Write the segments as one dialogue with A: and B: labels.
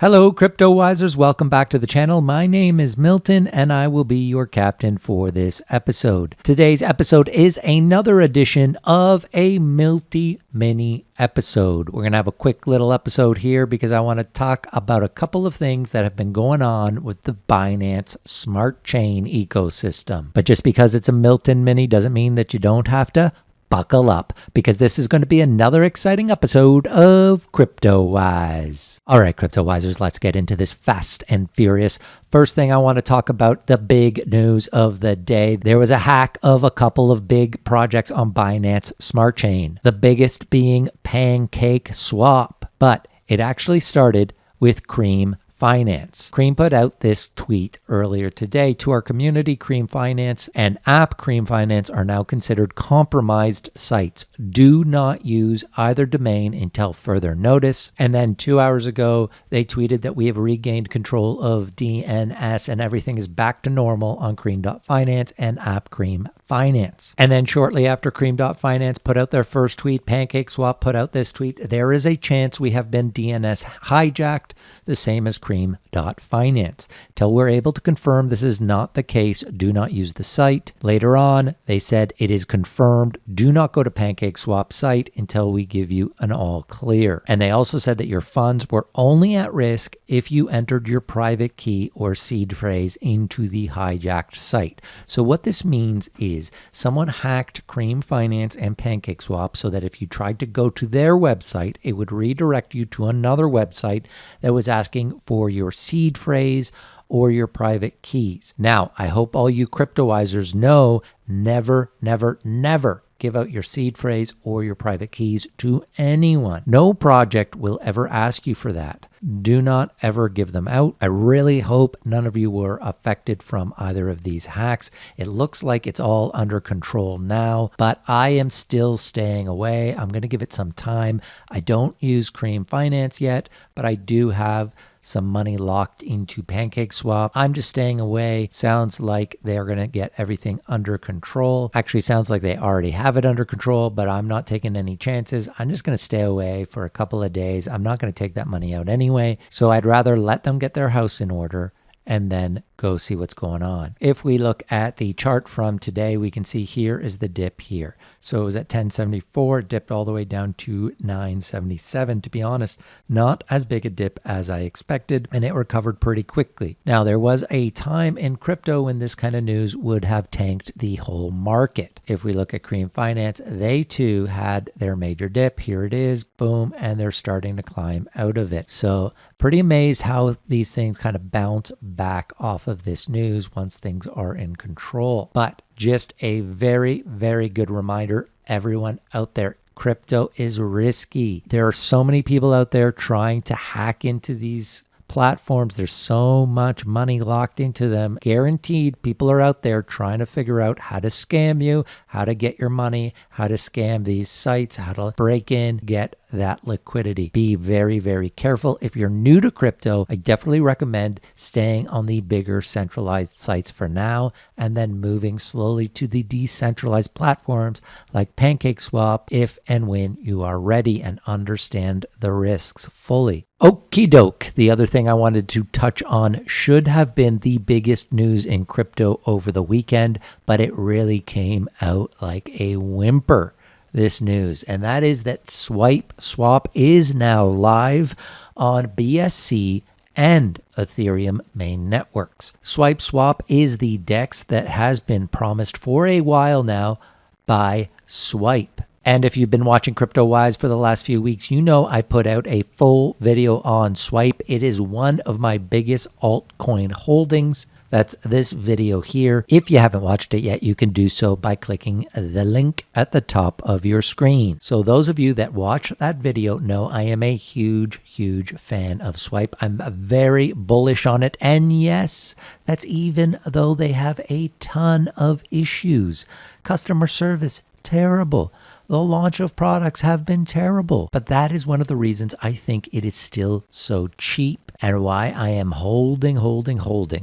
A: Hello, Cryptowisers. Welcome back to the channel. My name is Milton, and I will be your captain for this episode. Today's episode is another edition of a Milty Mini episode. We're going to have a quick little episode here because I want to talk about a couple of things that have been going on with the Binance Smart Chain ecosystem. But just because it's a Milton Mini doesn't mean that you don't have to buckle up, because this is going to be another exciting episode of Cryptowise. All right, Cryptowisers, let's get into this fast and furious. First thing I want to talk about, the big news of the day. There was a hack of a couple of big projects on Binance Smart Chain, the biggest being PancakeSwap, but it actually started with Cream Finance. Cream put out this tweet earlier today to our community. Cream Finance and app Cream Finance are now considered compromised sites. Do not use either domain until further notice. And then 2 hours ago, they tweeted that we have regained control of DNS and everything is back to normal on Cream.Finance and app Cream Finance. And then shortly after Cream.Finance put out their first tweet, PancakeSwap put out this tweet. There is a chance we have been DNS hijacked, the same as Cream.Finance. Till we're able to confirm this is not the case, do not use the site. Later on, they said it is confirmed. Do not go to PancakeSwap site until we give you an all clear. And they also said that your funds were only at risk if you entered your private key or seed phrase into the hijacked site. So what this means is someone hacked Cream Finance and PancakeSwap so that if you tried to go to their website, it would redirect you to another website that was asking for your seed phrase or your private keys. Now, I hope all you Cryptowisers know, never, never, never give out your seed phrase or your private keys to anyone. No project will ever ask you for that. Do not ever give them out. I really hope none of you were affected from either of these hacks. It looks like it's all under control now, but I am still staying away. I'm going to give it some time. I don't use Cream Finance yet, but I do have some money locked into PancakeSwap. I'm just staying away. Sounds like they're going to get everything under control. Actually, sounds like they already have it under control, but I'm not taking any chances. I'm just going to stay away for a couple of days. I'm not going to take that money out anyway. So I'd rather let them get their house in order and then go see what's going on. If we look at the chart from today, we can see here is the dip here. So it was at 1074, dipped all the way down to 977. To be honest, not as big a dip as I expected, and it recovered pretty quickly. Now, there was a time in crypto when this kind of news would have tanked the whole market. If we look at Cream Finance, they too had their major dip. Here it is, boom, and they're starting to climb out of it. So pretty amazed how these things kind of bounce back off of this news once things are in control. But just a very, very good reminder, everyone out there, crypto is risky. There are so many people out there trying to hack into these platforms. There's so much money locked into them. Guaranteed, people are out there trying to figure out how to scam you, how to get your money, how to scam these sites, how to break in, get that liquidity. Be very, very careful. If you're new to crypto, I definitely recommend staying on the bigger centralized sites for now and then moving slowly to the decentralized platforms like PancakeSwap if and when you are ready and understand the risks fully. Okie doke. The other thing I wanted to touch on should have been the biggest news in crypto over the weekend, but it really came out like a whimper, this news. And that is that Swap is now live on BSC and Ethereum main networks. Swap is the DEX that has been promised for a while now by Swipe. And if you've been watching Cryptowise for the last few weeks, you know I put out a full video on Swipe. It is one of my biggest altcoin holdings. That's this video here. If you haven't watched it yet, you can do so by clicking the link at the top of your screen. So those of you that watch that video know I am a huge, huge fan of Swipe. I'm very bullish on it. And yes, that's even though they have a ton of issues. Customer service, terrible. The launch of products have been terrible, but that is one of the reasons I think it is still so cheap and why I am holding.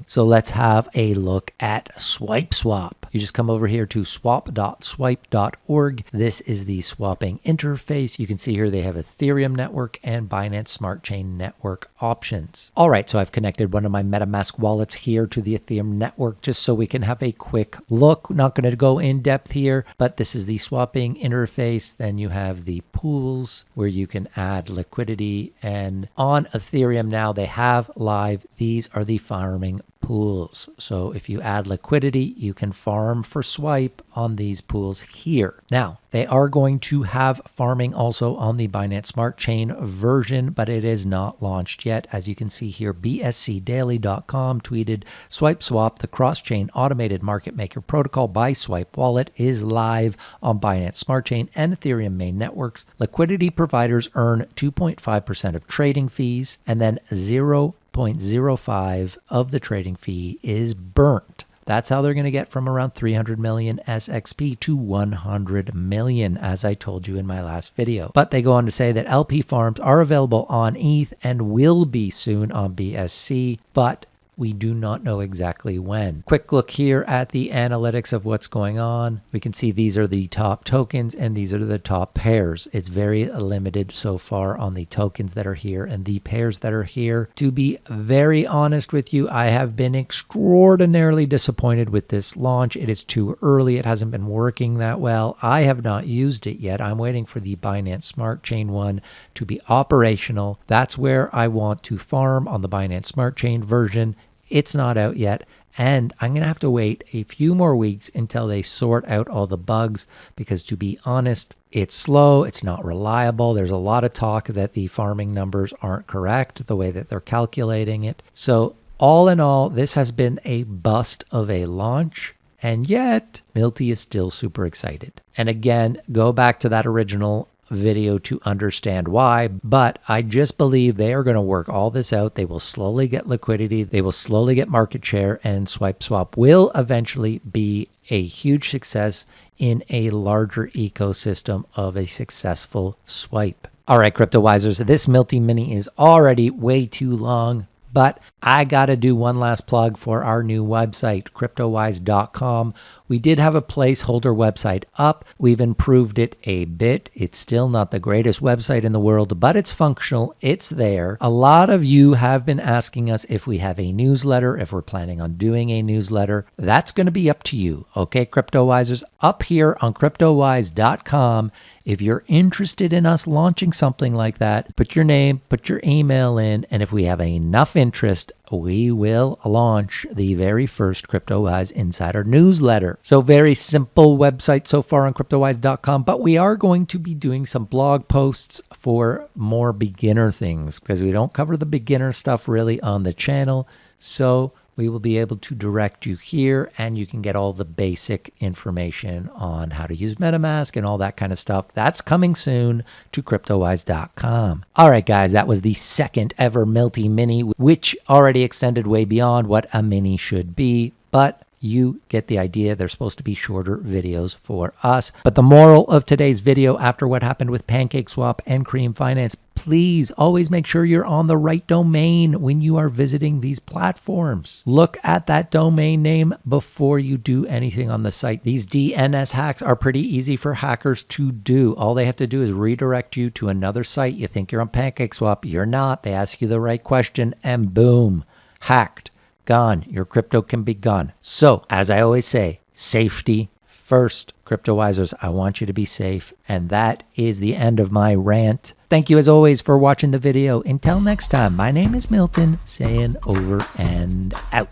A: So let's have a look at Swap. You just come over here to swap.swipe.org. This is the swapping interface. You can see here they have Ethereum network and Binance Smart Chain network options. All right, so I've connected one of my MetaMask wallets here to the Ethereum network just so we can have a quick look. Not going to go in depth here, but this is the swapping interface. Then you have the pools where you can add liquidity, and on Ethereum now they have live, these are the farming pools. So if you add liquidity, you can farm for swipe on these pools here. Now, they are going to have farming also on the Binance Smart Chain version, but it is not launched yet. As you can see here, bscdaily.com tweeted, Swipe Swap, the cross-chain automated market maker protocol by Swipe Wallet, is live on Binance Smart Chain and Ethereum main networks. Liquidity providers earn 2.5% of trading fees, and then 0.05 of the trading fee is burnt. That's how they're going to get from around 300 million SXP to 100 million, as I told you in my last video. But they go on to say that LP farms are available on ETH and will be soon on BSC, but we do not know exactly when. Quick look here at the analytics of what's going on. We can see these are the top tokens and these are the top pairs. It's very limited so far on the tokens that are here and the pairs that are here. To be very honest with you, I have been extraordinarily disappointed with this launch. It is too early. It hasn't been working that well. I have not used it yet. I'm waiting for the Binance Smart Chain one to be operational. That's where I want to farm on the Binance Smart Chain version. It's not out yet, and I'm going to have to wait a few more weeks until they sort out all the bugs because, to be honest, it's slow, it's not reliable. There's a lot of talk that the farming numbers aren't correct, the way that they're calculating it. So all in all, this has been a bust of a launch, and yet Milty is still super excited. And again, go back to that original video to understand why, but I just believe they are going to work all this out. They will slowly get liquidity, they will slowly get market share, and Swipe Swap will eventually be a huge success in a larger ecosystem of a successful swipe. All right, Cryptowisers, this Milty Mini is already way too long, but I got to do one last plug for our new website, Cryptowise.com. We did have a placeholder website up. We've improved it a bit. It's still not the greatest website in the world, but it's functional. It's there. A lot of you have been asking us if we have a newsletter, if we're planning on doing a newsletter. That's going to be up to you. Okay, Cryptowisers, up here on Cryptowise.com. If you're interested in us launching something like that, put your name, put your email in, and if we have enough interest, we will launch the very first Cryptowise Insider newsletter. So very simple website so far on Cryptowise.com, but we are going to be doing some blog posts for more beginner things because we don't cover the beginner stuff really on the channel. So we will be able to direct you here and you can get all the basic information on how to use MetaMask and all that kind of stuff. That's coming soon to Cryptowise.com. All right, guys, that was the second ever Milty Mini, which already extended way beyond what a mini should be, but you get the idea. They're supposed to be shorter videos for us. But the moral of today's video, after what happened with PancakeSwap and Cream Finance, please always make sure you're on the right domain when you are visiting these platforms. Look at that domain name before you do anything on the site. These DNS hacks are pretty easy for hackers to do. All they have to do is redirect you to another site. You think you're on PancakeSwap. You're not. They ask you the right question and boom, hacked. Gone. Your crypto can be gone. So, as I always say, safety first. Cryptowisers, I want you to be safe. And that is the end of my rant. Thank you as always for watching the video. Until next time, my name is Milton, saying over and out.